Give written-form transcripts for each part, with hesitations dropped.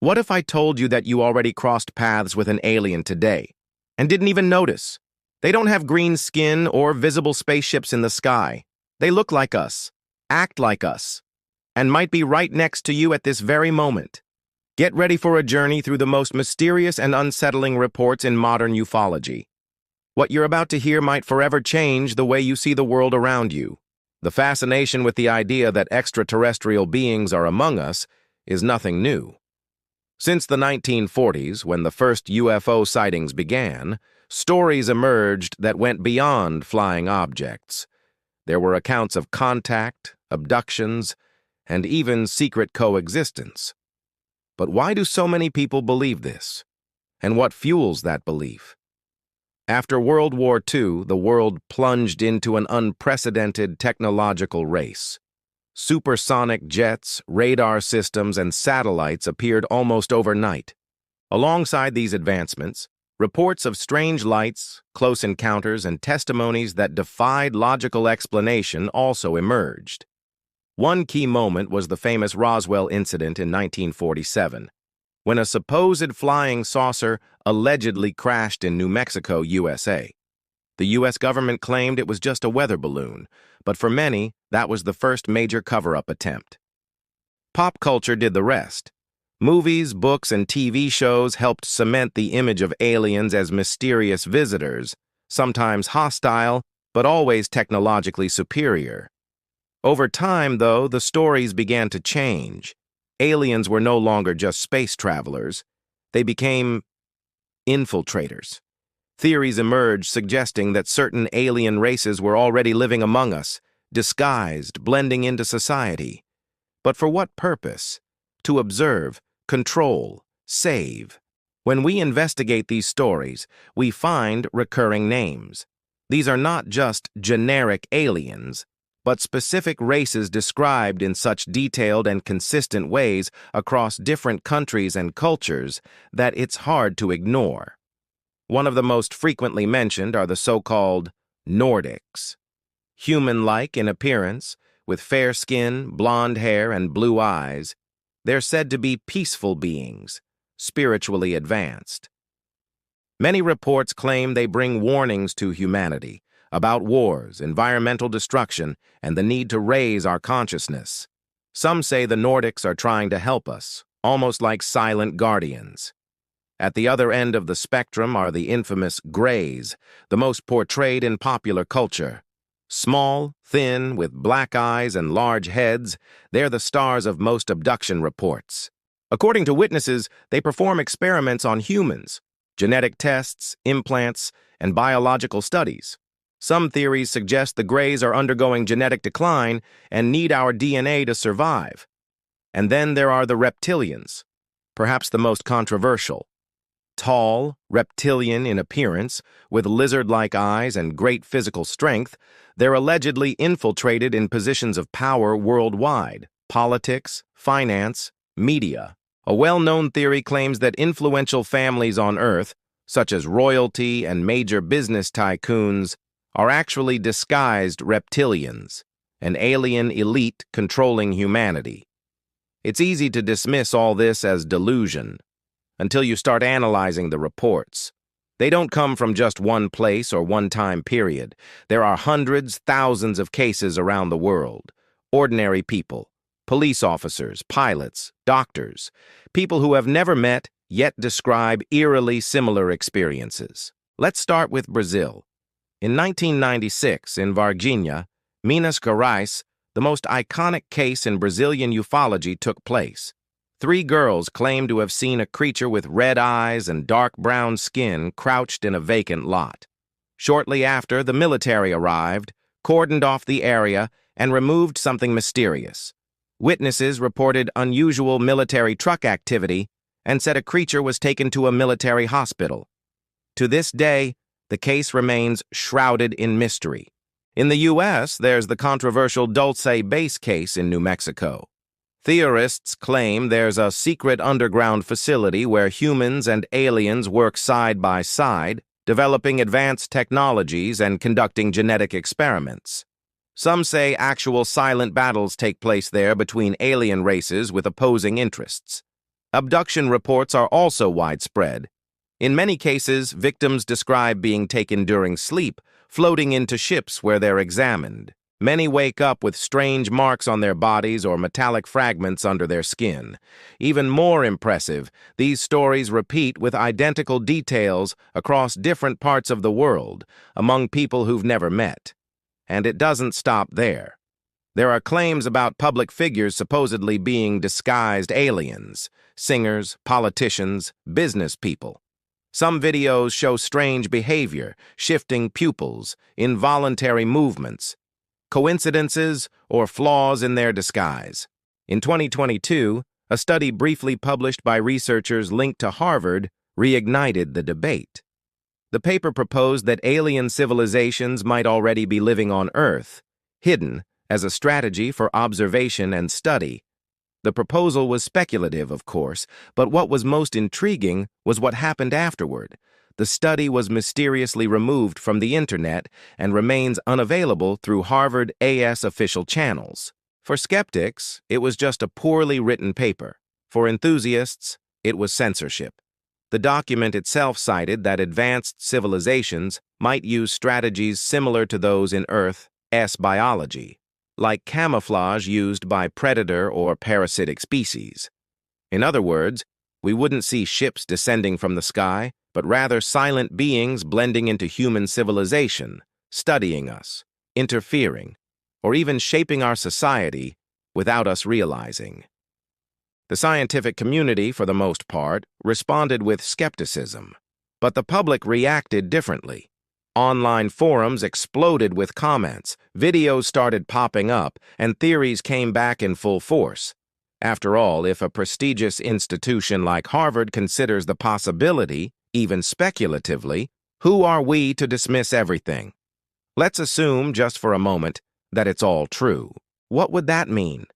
What if I told you that you already crossed paths with an alien today and didn't even notice? They don't have green skin or visible spaceships in the sky. They look like us, act like us, and might be right next to you at this very moment. Get ready for a journey through the most mysterious and unsettling reports in modern ufology. What you're about to hear might forever change the way you see the world around you. The fascination with the idea that extraterrestrial beings are among us is nothing new. Since the 1940s, when the first UFO sightings began, stories emerged that went beyond flying objects. There were accounts of contact, abductions, and even secret coexistence. But why do so many people believe this? And what fuels that belief? After World War II, the world plunged into an unprecedented technological race. Supersonic jets, radar systems, and satellites appeared almost overnight. Alongside these advancements, reports of strange lights, close encounters, and testimonies that defied logical explanation also emerged. One key moment was the famous Roswell incident in 1947, when a supposed flying saucer allegedly crashed in New Mexico, USA. The U.S. government claimed it was just a weather balloon, but for many, that was the first major cover-up attempt. Pop culture did the rest. Movies, books, and TV shows helped cement the image of aliens as mysterious visitors, sometimes hostile, but always technologically superior. Over time, though, the stories began to change. Aliens were no longer just space travelers. They became infiltrators. Theories emerged suggesting that certain alien races were already living among us, disguised, blending into society. But for what purpose? To observe, control, save. When we investigate these stories, we find recurring names. These are not just generic aliens, but specific races described in such detailed and consistent ways across different countries and cultures that it's hard to ignore. One of the most frequently mentioned are the so-called Nordics. Human-like in appearance, with fair skin, blonde hair, and blue eyes, they're said to be peaceful beings, spiritually advanced. Many reports claim they bring warnings to humanity about wars, environmental destruction, and the need to raise our consciousness. Some say the Nordics are trying to help us, almost like silent guardians. At the other end of the spectrum are the infamous Greys, the most portrayed in popular culture. Small, thin, with black eyes and large heads, they're the stars of most abduction reports. According to witnesses, they perform experiments on humans, genetic tests, implants, and biological studies. Some theories suggest the Greys are undergoing genetic decline and need our DNA to survive. And then there are the reptilians, perhaps the most controversial. Tall, reptilian in appearance, with lizard-like eyes and great physical strength, they're allegedly infiltrated in positions of power worldwide: politics, finance, media. A well-known theory claims that influential families on Earth, such as royalty and major business tycoons, are actually disguised reptilians, an alien elite controlling humanity. It's easy to dismiss all this as delusion, until you start analyzing the reports. They don't come from just one place or one time period. There are hundreds, thousands of cases around the world. Ordinary people, police officers, pilots, doctors, people who have never met yet describe eerily similar experiences. Let's start with Brazil. In 1996, in Varginha, Minas Gerais, the most iconic case in Brazilian ufology took place. 3 girls claimed to have seen a creature with red eyes and dark brown skin crouched in a vacant lot. Shortly after, the military arrived, cordoned off the area, and removed something mysterious. Witnesses reported unusual military truck activity and said a creature was taken to a military hospital. To this day, the case remains shrouded in mystery. In the U.S., there's the controversial Dulce Base case in New Mexico. Theorists claim there's a secret underground facility where humans and aliens work side by side, developing advanced technologies and conducting genetic experiments. Some say actual silent battles take place there between alien races with opposing interests. Abduction reports are also widespread. In many cases, victims describe being taken during sleep, floating into ships where they're examined. Many wake up with strange marks on their bodies or metallic fragments under their skin. Even more impressive, these stories repeat with identical details across different parts of the world, among people who've never met. And it doesn't stop there. There are claims about public figures supposedly being disguised aliens, singers, politicians, business people. Some videos show strange behavior, shifting pupils, involuntary movements, coincidences, or flaws in their disguise. In 2022, a study briefly published by researchers linked to Harvard reignited the debate. The paper proposed that alien civilizations might already be living on Earth, hidden as a strategy for observation and study. The proposal was speculative, of course, but what was most intriguing was what happened afterward. The study was mysteriously removed from the internet and remains unavailable through Harvard AS official channels. For skeptics, it was just a poorly written paper. For enthusiasts, it was censorship. The document itself cited that advanced civilizations might use strategies similar to those in Earth's biology, like camouflage used by predator or parasitic species. In other words, we wouldn't see ships descending from the sky, but rather silent beings blending into human civilization, studying us, interfering, or even shaping our society without us realizing. The scientific community, for the most part, responded with skepticism, but the public reacted differently. Online forums exploded with comments, videos started popping up, and theories came back in full force. After all, if a prestigious institution like Harvard considers the possibility, even speculatively, who are we to dismiss everything? Let's assume, just for a moment, that it's all true. What would that mean?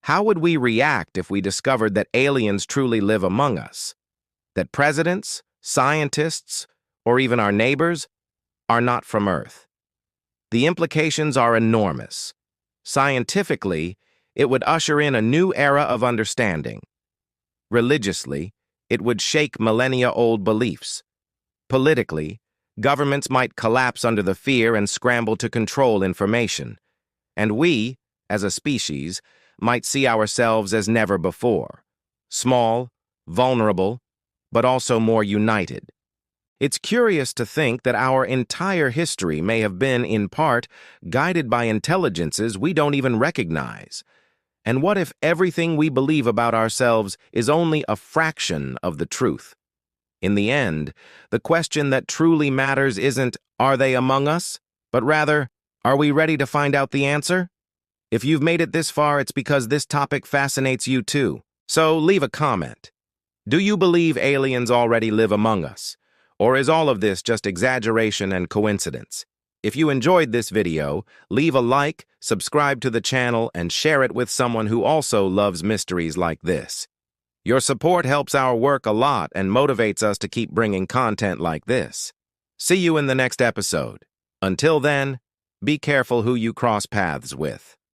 How would we react if we discovered that aliens truly live among us? That presidents, scientists, or even our neighbors are not from Earth? The implications are enormous. Scientifically, it would usher in a new era of understanding. Religiously, it would shake millennia-old beliefs. Politically, governments might collapse under the fear and scramble to control information. And we, as a species, might see ourselves as never before. Small, vulnerable, but also more united. It's curious to think that our entire history may have been, in part, guided by intelligences we don't even recognize. And what if everything we believe about ourselves is only a fraction of the truth? In the end, the question that truly matters isn't, are they among us? But rather, are we ready to find out the answer? If you've made it this far, it's because this topic fascinates you too. So leave a comment. Do you believe aliens already live among us? Or is all of this just exaggeration and coincidence? If you enjoyed this video, leave a like, subscribe to the channel, and share it with someone who also loves mysteries like this. Your support helps our work a lot and motivates us to keep bringing content like this. See you in the next episode. Until then, be careful who you cross paths with.